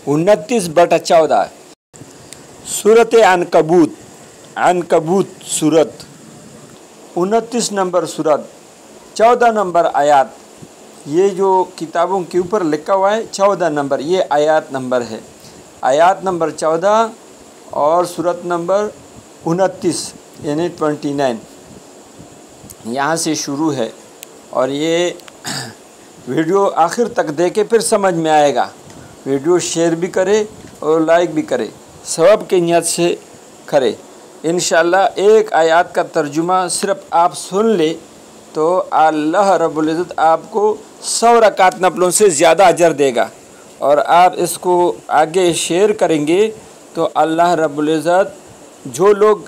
29/14 सूरत अनकबूत, अनकबूत सूरत 29 number सूरत 14 number आयत। ये जो किताबों के ऊपर लिखा हुआ है 14 नंबर, ये आयत नंबर है, आयत नंबर 14 और सूरत नंबर 29 यानी 29 यहाँ से शुरू है। और ये वीडियो आखिर तक देखे फिर समझ में आएगा। वीडियो शेयर भी करे और लाइक भी करे, सवाब की नियत से करे। इंशाअल्लाह एक आयत का तर्जुमा सिर्फ आप सुन ले तो अल्लाह रब्बुल इज़्ज़त आपको 100 रकात नफलों से ज़्यादा अजर देगा। और आप इसको आगे शेयर करेंगे तो अल्लाह रब्बुल इज़्ज़त, जो लोग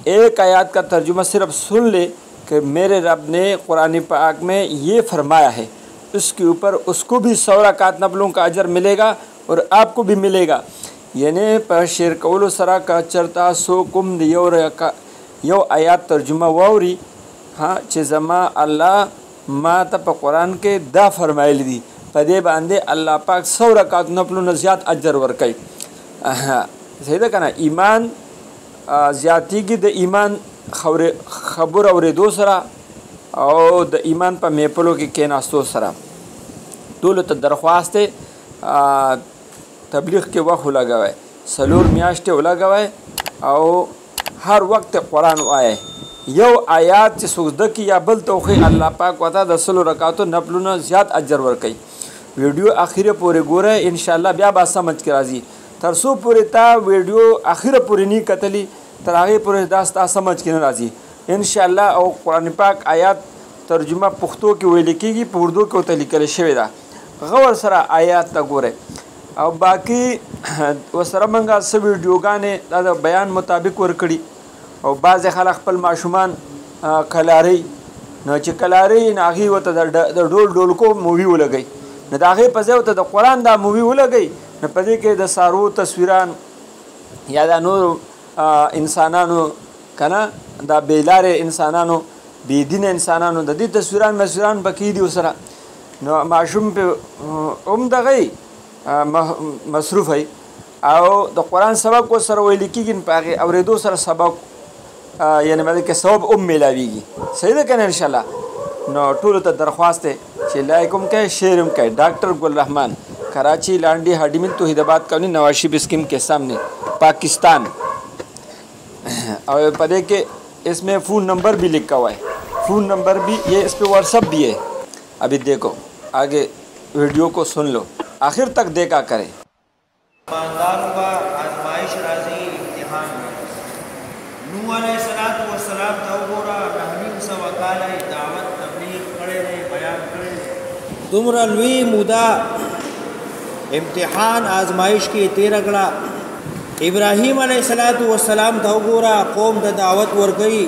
एक आयत का तर्जुमा सिर्फ सुन ले कि मेरे रब ने कुरान पाक में ये फरमाया है, उसके ऊपर उसको भी 100 रकात नफलों का अजर मिलेगा और आपको भी मिलेगा। यानी पर शेर कौल सरा का चरता सो कुम यो आयत तर्जुमा वाउरी हाँ चेज़मा अल्लाह माता प कुरान के दा फरमाइल दी पदे बांधे अल्लाह पाक 100 रकात नफलों न ज़्यादा अजर वर्कई। हाँ सही था ना। ईमान ज़्यादती की द ईमान खबर और दूसरा और द ईमान पर मेपलों की के नास्तो सरा दोनों तो दरख्वास्त तबलीग के वक्त लगा है, सलूर मियाश्ते लगा है और हर वक्त कुरान आए यो आयात से सुजद की या बल तो अल्लाह पाक वता 10 रकात नफलुना ज़्यादा अजर वर्कई। वीडियो आखिर पूरे गोरे इंशाअल्लाह ब्या बात समझ के राजी तरसो पूरे ता वीडियो आखिर पूरी नहीं कतली तरागे पूरे दास्ता समझ के राजी इंशाअल्लाह। और कुरान पाक आयात तर्जुमा पुख्तो की वही लिखेगी, उर्दू को तलिकल शेवेदा गौर सरा आयात तक गोरे और बाकी वो सरा मंगा सब वीडियो गाने दादा बयान मुताबिक वर्कड़ी। और बाज़ खलक खपल माशुमान कलारी न च कलारी नागी व डोल डोल को मूवी वो लगई न दागे पजे व द कुरान दा मूवी वो लगई न पदे के द सारो तस्वीरान या दा नूर इंसानानो कना दा बेलारे इंसानानो बेदीन इंसानानो द दी तस्वीरान मस्वीरान बकी दी उसरा न माशूम पे दगई मसरूफ़ है। आओ द कुरान सबक को सर वही लिखी गिन पागे और दो सर सबक यानी मतलब के सबब मिलावीगी सही है कहना इंशाल्लाह। नो टूल तो दरख्वास्त है चिल्लाकुम के शेरम के डॉक्टर गुल रहमान कराची लांडी हाडीमिन तौहीदाबाद कॉलोनी नवाशिब स्कीम के सामने पाकिस्तान। और पदे के इसमें फ़ोन नंबर भी लिखा हुआ है, फ़ोन नंबर भी ये इस पर व्हाट्सअप भी है। अभी देखो आगे वीडियो को सुन लो आखिर तक देखा करें। आजमाइश राजी इम्तिहान नूह अलैहिस्सलातु वस्सलाम तौबोरा रहमीम सवकाल दावत तबलीग करे रहे बयान करे तुमरा लुई मुदा इम्तिहान आजमाइश की 13 गड़ा इब्राहीम अलैहिस्सलातु वस्सलाम तौबोरा कौम द दावत वर्कई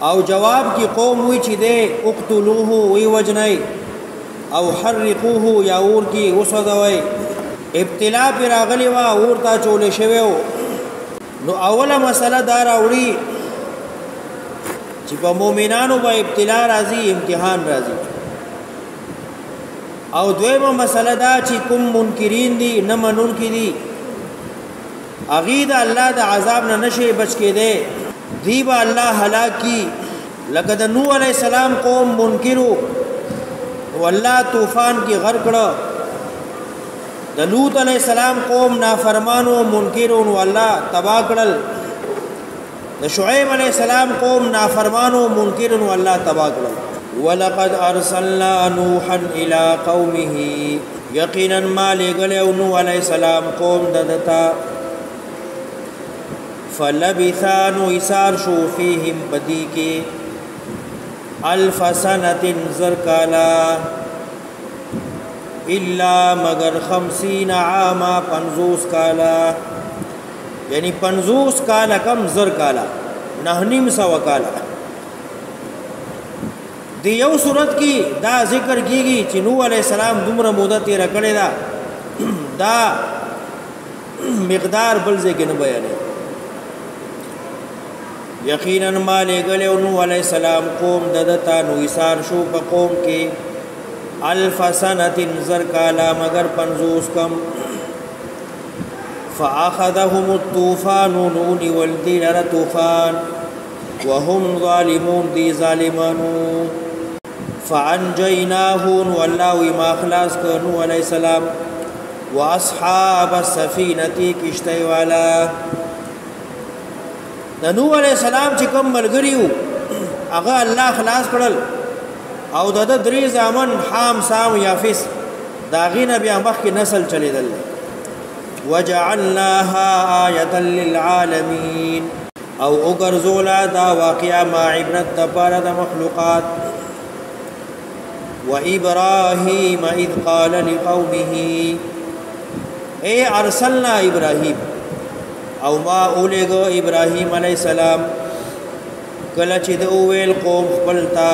और जवाब की कौम हुई छिदे उक्तुलूहु वही वजनई और हर्रिकूहु या ऊर की वसदवई इब्तिला पर आगली वा ऊरता चोले शेवे हो नो अवला मसला दार उड़ी चिपा मोमिनानो बा इब्तिला राजी इम्तिहान राजी और द्वेमा मसला दा ची कुम मुनकिरीन दी न मनून की दी अगीद अल्लाह दा आज़ाब न नशे बच के दे दीबा अल्लाह हलाक की लकद नूह अलैहिस्सलाम कौम मुनकिरू अल्लाह तूफ़ान की गर्कड़ा द लूत अलैहिस्सलाम कौम नाफरमानो मुनकिरुन अल्लाह तबाह करल द शुएब अलैहिस्सलाम कौम नाफरमानो मुनकिरुन अल्लाह तबाह करल। वलक़द अरसलना नूहन इला कौमिही यकीनन मा ले गले नूह अलैहिस्सलाम कौम ददता फलबिसा नु इसार शो फीहिम बदी के अल्फ सनतिन ज़रकाला इल्ला मगर 50 आमा 50 काला यानी 50 काला कम ज़र काला 9.5 काला। दियो सूरत की दा जिक्र कीगी कि नूह अलैहिस्सलाम दुमरा मुद्दत तेरा करे दा मिकदार बलजे के न बयान यकीनन माले गले नूह अलैहिस्सलाम कौम ददता नु इसार शो प कौम के अल्फ सनतिन ज़र काला मगर 50 कम فأخذهم الطوفان نون والدين طوفان وهم ظالمون دي ظالمانو فأنجيناه والله ما خلاص كنو عليه السلام واصحاب السفينة کشتی والا نو علیہ السلام چې کوم ملګریو هغه الله خلاص کړل او د درې زامن حام سام یافس داغینه بیا مخکې نسل چلیدل وجعلناها آیة للعالمین او وګرځولا دا واقعا ما عبرت د پاره د مخلوقات وإبراهيم إذ قال لقومه اے ارسلنا ابراهيم او ما اولګو ابراهيم عليه السلام کله چې د اویل قوم خپلتا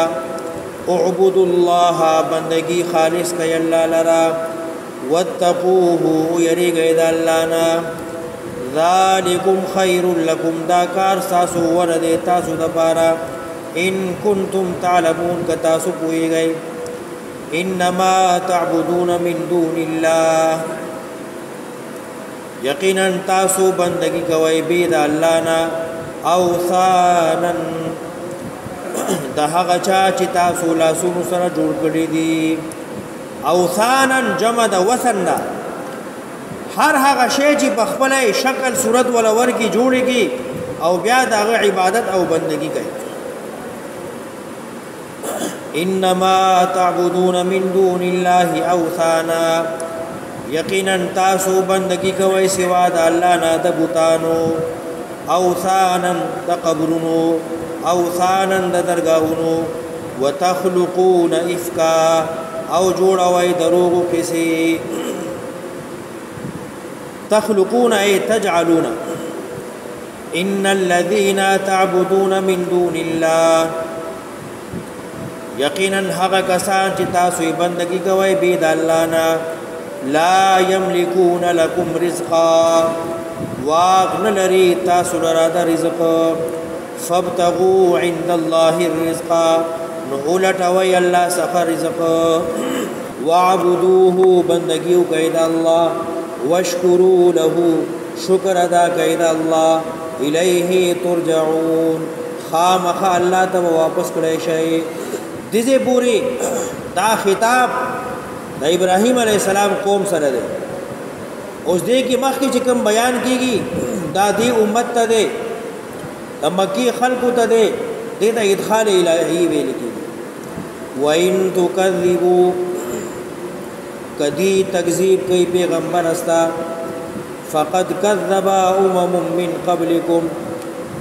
اعبد الله بندگی خالص کای الله لرا واتقوه یریګی د الله نا ذالکم خیر لکم دا کار تاسو ورده تاسو د پاره ان کنتم تعلمون ک تاسو پویږئ انما تعبدون من دون الله یقینا تاسو بندگی کوي بيد الله نا اوثانا د هغه چا چې تاسو لاسونو سره جوړ کړی دي اوثانا جمع د وثن دا هر هغه شی چې په خپل شکل صورت ولا ورکی جوړيږي او بیا دغه عبادت او بندگی کوي انما تعبدون من دون الله اوثانا یقینا تاسو بندگی کوي سوا د الله نه د بوتانو اوثانا د قبرونو اوثانا د درگاهونو وتخلقون افکا او جوړوي دروغ کیسي تخلقون اي تجعلون ان الذين تعبدون من دون الله یقینا هغه کسان چې تاسو بندگی کوي بيد الله نه لا يملكون لكم رزقا واغن لري تاسو لرا د رزق فابتغوا عند الله الرزق نولت وي الله سخر رزق واعبدوه بندگیو کید الله واشکروا له شکر ادا کید الله الیه ترجعون خامخ الله ته واپس کړئ شي دغه پوری دا خطاب د ابراهيم عليه السلام قوم سره ده اوس دې کې مخکې چې کوم بیان کیږي دا دې امت ته ده د مکی خلقو ته ده دې ته ادخال الهي ویل کیږي وان تکذبوا کدی تکذیب کوي پیغمبر استا فقد كذب من قبلكم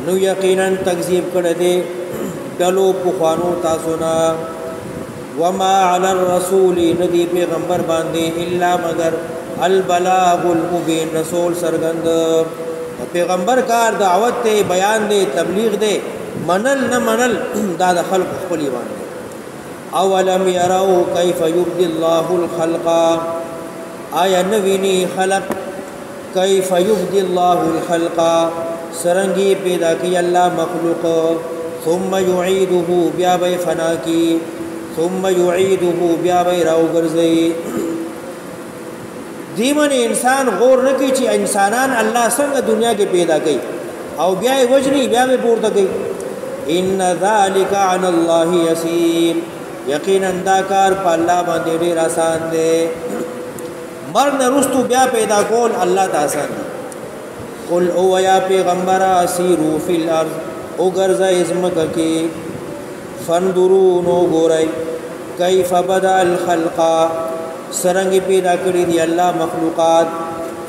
نو یقینا تکذیب کړه دې ډلو په خوانو تاسو نه وما على الرسول ندی پیغمبر باندې الا مگر البلاغ المبين رسول سرګند پیغمبر کار دعوت ته بیان دے تبلیغ دے منل نہ منل دا د خلق خپل ایمان دے اولم يروا كيف يبدي الله الخلق آیا نوینی خلق كيف يبدي الله الخلق سرنگی پیدا کی اللہ مخلوق ثم يعيده بیا بے فنا کی ثم يعيده بیا بے راو گرزئی دیمن انسان غور نکی چې انسانان الله څنګه دنیا کې پیدا کړي او بیا یې وجنی بیا یې پورته کړي ان ذالک عن الله یسیر یقینا دا کار په الله باندې ډیر آسان دی مرګ نه رستو بیا پیدا کول الله ته آسان دی قل او یا پیغمبر اسیرو فی الارض او ګرځي ازمکه کې فندرو نو ګورئ کیف بدا الخلق سرنگ پیدا کړی دی الله مخلوقات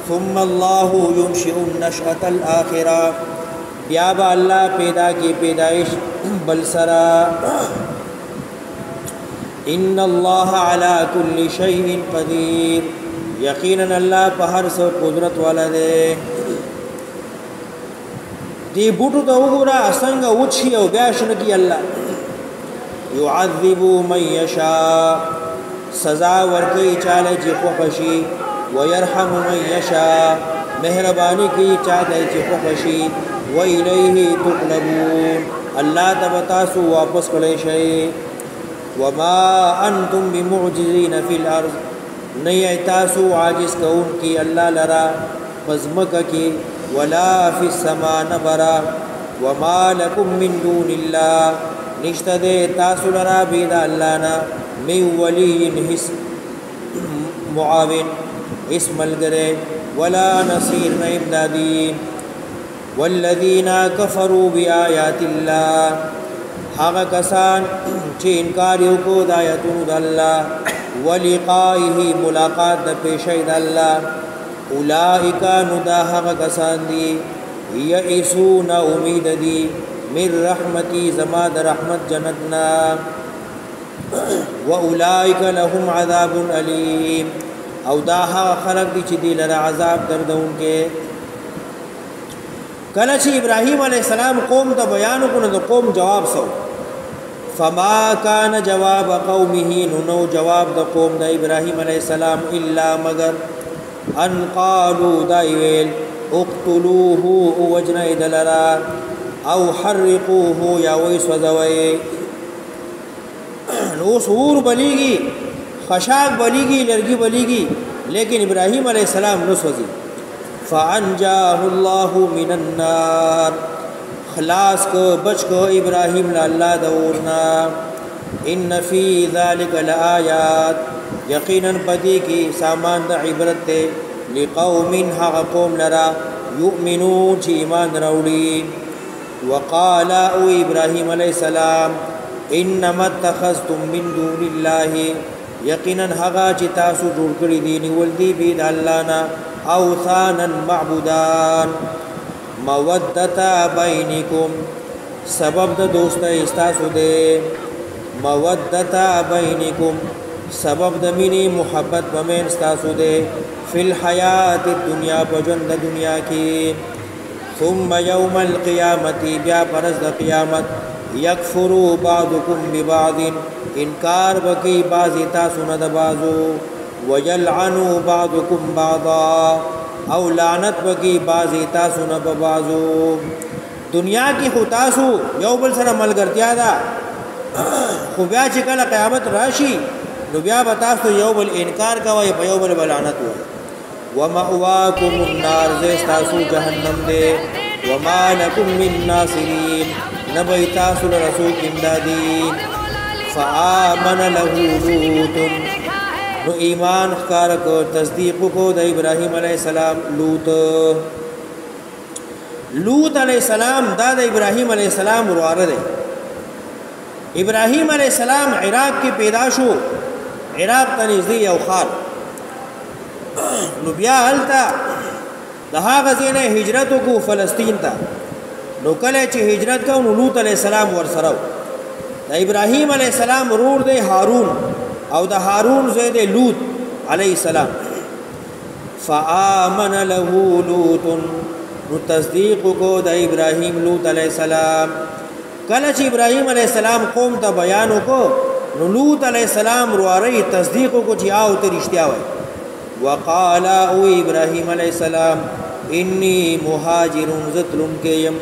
ثم الله ينشئ النشأة الآخرة بیا با الله پیدا کی پیدائش بل سرا ان الله على كل شيء قدير یقینا الله په هر څه قدرت والا دی دی بوټو ته وګوره څنګه وچی او بیا شنه کی الله يعذب من يشاء سزا ورکی چاله چې خوشي ويرحم من يشاء مهرباني کی چاله چې خوشي و الیه تقلبون الله تبتاسو واپس کړئ شي وما انتم بمعجزين في الارض نه تاسو عاجز کون کی الله لرا پزمک کی ولا فی السما نبرا وما لکم من دون اللہ نشتہ دے تاسو لرا بید اللہ نا من ولی حس معاون اس ملگرے ولا نصیر نا امدادین والذین کفروا بآیات اللہ حق کسان چه انکاریو کو دایتون دا اللہ ولقائه ملاقات دا پیشی دا اللہ اولئکا ندا حق کسان دی یئسون امید دی من رحمتی زما دا رحمت جنتنا واولئک لهم عذاب علیم او دا حق خلق دی چی دی لرا عذاب دردون کے کله چې ابراهيم عليه السلام قوم ته بیان وکړو د قوم جواب سو فما كان جواب قومه نو جواب د قوم د ابراهيم عليه السلام الا مگر ان قالوا دایل اقتلوه وجنا دلرا او حرقوه یا وسوځوي نو سور بلیږي خشاک بلیږي لرګي بلیږي لیکن ابراهيم عليه السلام نو سوځي فانجاه الله من النار خلاص کو بچ کو ابراہیم اللہ دورنا ان فی ذلک لآیات یقینا پدی کی سامان دا عبرت دے لقوم حق قوم لرا یؤمنون چی ایمان روڑی وقال او ابراہیم علیہ السلام انما اتخذتم من دون اللہ یقینا حقا چی تاسو جوڑ کری دینی ولدی بید اللہ نا اوثانا معبودان مودتا بینکم سبب د دوست استاسو دے مودتا بینکم سبب د منی محبت بمین استاسو دے فی الحیات الدنیا پجند دنیا کی ثم یوم القیامتی بیا پرز د قیامت یکفرو بعضکم ببعض انکار بکی بعضی تاسو ند بازو ویلعنو بعضکم بعضا او لعنت بکی بعضی تاسو نب بازو دنیا کی خو تاسو یو بل سره ملګرتیا ده خو بیا چې کله قیامت راشي نو بیا به تاسو یو بل انکار کوئ په یو بل لعنت وایي ومأواکم النار زیستاسو جهنم دے وما لکم من ناصرین نبی تاسو لرسوک امدادین فآمن له لوط نو ایمان خکار کو تصدیق کو د ابراہیم علیہ السلام لوط علیہ السلام دا د ابراہیم علیہ السلام رواره دے ابراہیم علیہ السلام عراق کی پیدا شو عراق ته نږدې یو ښار نو بیا هلته د هغه ځای نه هجرت وکړو فلسطین ته نو کله چې هجرت کوو نو لوط علیہ السلام ورسره د ابراہیم علیہ السلام ورور دی هارون او د هارون زوی دی لوط علیہ السلام فآمن له لوط نو تصدیق کو د ابراہیم لوط علیہ السلام کله چې ابراہیم علیہ السلام قوم ته بیان وکړو نو لوط علیہ السلام رواره تصدیق کو چې او ته رښتیا وای وقال او ابراہیم علیہ السلام انی مهاجر زتلم کیم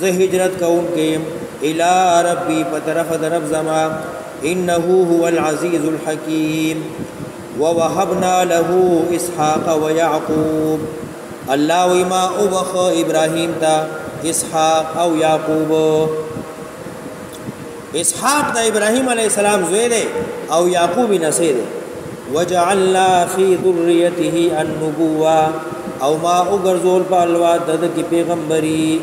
ز هجرت کوم کیم الی ربی پطرف درب زما انه هو العزیز الحکیم ووهبنا له اسحاق ويعقوب الله وما ابخ ابراہیم تا اسحاق او یعقوب اسحاق دا ابراہیم علیہ السلام زوی دے او یعقوب نسے دے وجعلنا فی ذریته النبوہ او ما اگرزول پا الواد دد کی پیغمبری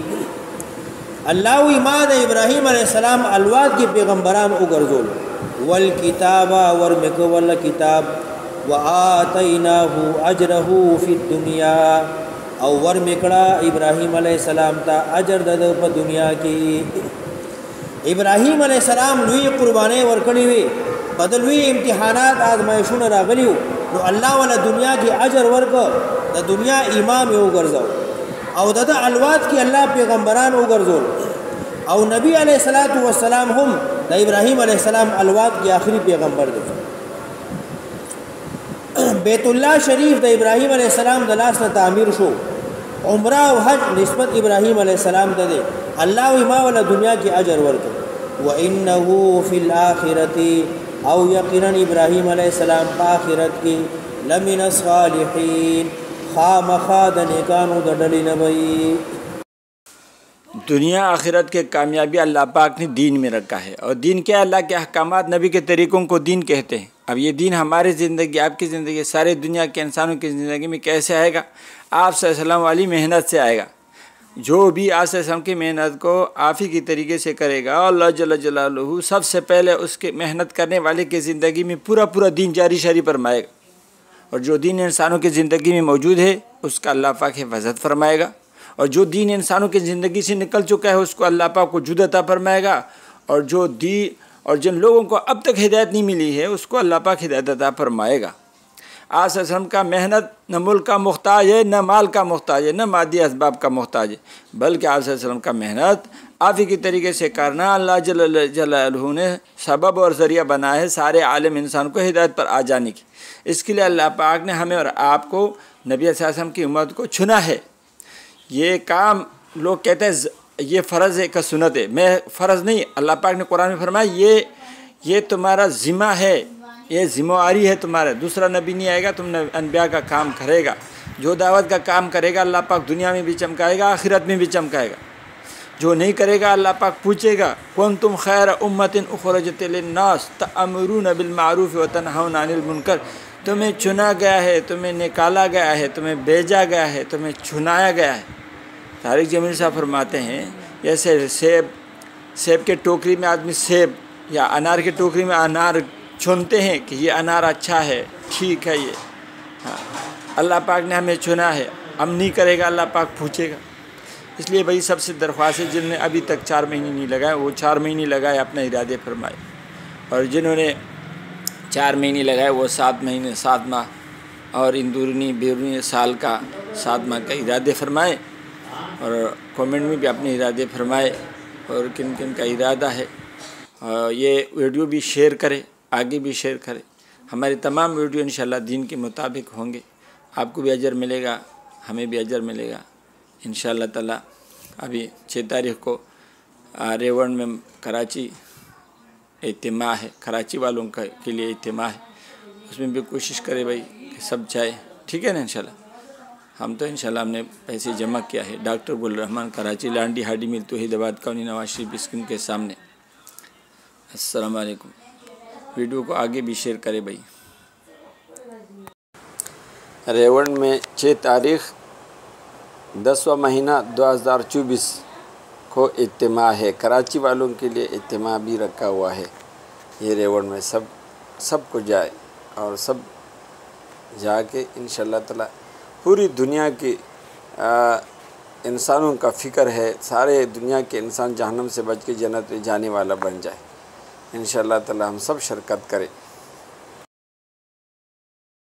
اللہ وی ما دا ابراہیم علیہ السلام الواد کی پیغمبران اگرزول والکتاب ورمک والکتاب وآتیناه اجره فی الدنیا او ورمکڑا ابراہیم علیہ السلام تا اجر دد پا دنیا کی ابراہیم علیہ السلام لوی قربانے ورکڑی وی بدل وی امتحانات آزمائشون راغلیو نو اللہ والا دنیا کی اجر ورکو دا دنیا امام یو گرزو او دا الواد کی اللہ پیغمبران او گرزول او نبی علیہ السلام هم دا ابراہیم علیہ السلام الواد کی آخری پیغمبر دے بیت اللہ شریف دا ابراہیم علیہ السلام دا لاس تعمیر شو عمرہ و حج نسبت ابراہیم علیہ السلام دا دے اللہ و ما والا دنیا کی اجر ورکو وَإِنَّهُ فِي الْآخِرَةِ او یقینا ابراہیم علیہ السلام پا آخرت کی لمن الصالحین खामखा द नेकानू द डली न भई। दुनिया आखिरत के कामयाबी अल्लाह पाक ने दीन में रखा है, और दीन क्या, अल्लाह के अहकामात नबी के तरीक़ों को दीन कहते हैं। अब ये दीन हमारी ज़िंदगी, आपकी ज़िंदगी, सारे दुनिया के इंसानों की ज़िंदगी में कैसे आएगा? आप सल्लल्लाहु अलैहि वसल्लम वाली मेहनत से आएगा। जो भी आप सल्लल्लाहु अलैहि वसल्लम की मेहनत को आप ही की तरीके से करेगा, अल्लाह जल्ल जलालुहु सबसे पहले उसके मेहनत करने वाले की ज़िंदगी में पूरा पूरा दीन जारी शरी फरमाएगा। और जो दीन इंसानों की ज़िंदगी में मौजूद है उसका अल्लाह पाक हिफाजत फरमाएगा, और जो दीन इंसानों की ज़िंदगी से निकल चुका है उसको अल्लाह पाक को जुद अता फरमाएगा, और जिन लोगों को अब तक हिदायत नहीं मिली है उसको अल्लाह पाक हिदायत अता फरमाएगा। आप सल्लल्लाहु अलैहि वसल्लम का मेहनत न मुल्क का मुख्ताज है, न माल का मुख्ताज है, न मादी असबाब का मुख्ताज है, बल्कि आप सल्लल्लाहु अलैहि वसल्लम का मेहनत आप ही की तरीके से करना अल्लाह जल्ल जलालुहु ने सबब और ज़रिया बनाया है सारे आलम इंसान को हिदायत पर आ जाने की। इसके लिए अल्लाह पाक ने हमें और आपको नबी सल्लल्लाहु अलैहि वसल्लम की उम्मत को चुना है। ये काम लोग कहते हैं ये फ़र्ज़ है का सुन्नत है, मैं फ़र्ज़ नहीं, अल्लाह पाक ने कुरान में फरमाया ये तुम्हारा ज़िम्मा है, ये ज़िम्मेवारी है तुम्हारा, दूसरा नबी नहीं आएगा, तुमने अनबिया का काम करेगा। जो दावत का काम करेगा अल्लाह पाक दुनिया में भी चमकाएगा, आखिरत में भी चमकाएगा। जो नहीं करेगा अल्लाह पाक पूछेगा, कुंतुम खैर उम्मतिन उखरजत लिन्नास तअमुरून बिल मारूफ व तनहौना अनिल मुनकर। तुम्हें चुना गया है, तुम्हें निकाला गया है, तुम्हें भेजा गया है, तुम्हें चुनाया गया है। तारिक जमील साहब फरमाते हैं जैसे सेब के टोकरी में आदमी सेब या अनार के टोकरी में अनार चुनते हैं कि ये अनार अच्छा है, ठीक है ये, हाँ, अल्लाह पाक ने हमें चुना है, हम नहीं करेगा अल्लाह पाक पूछेगा। इसलिए भाई सबसे दरख्वास्त है जिन्होंने अभी तक 4 महीने नहीं लगाए वो 4 महीने लगाए अपना इरादे फरमाए, और जिन्होंने 4 महीने लगाए वो 7 महीने 7 माह और इंदूरनी बेरूनी साल का 7 माह का इरादे फरमाए, और कमेंट में भी अपने इरादे फरमाए और किन किन का इरादा है। ये वीडियो भी शेयर करें, आगे भी शेयर करें। हमारे तमाम वीडियो इंशाल्लाह दीन के मुताबिक होंगे, आपको भी अजर मिलेगा, हमें भी अजर मिलेगा इंशाल्लाह ताला। अभी 6 तारीख़ को रेवण में कराची इज्तिमा है, कराची वालों के लिए इज्तिमा है, उसमें भी कोशिश करें भाई कि सब जाए, ठीक है ना इंशाल्लाह। हम तो इंशाल्लाह हमने पैसे जमा किया है। डॉक्टर गुल रहमान, कराची, लांडी हाडी मिल तौहीदाबाद कॉलोनी नवाज शरीफ स्कीम के सामने। अस्सलाम वालेकुम। वीडियो को आगे भी शेयर करें भाई। रेवण में 6 तारीख़ 10वां महीना 2024 को इज्तिमा है। कराची वालों के लिए इज्तिमा भी रखा हुआ है। ये रेवण में सब को जाए और सब जाके इंशाल्लाह ताला पूरी दुनिया के इंसानों का फ़िक्र है, सारे दुनिया के इंसान जहन्नम से बच के जन्नत में जाने वाला बन जाए। इंशाल्लाह ताला हम सब शिरकत करें।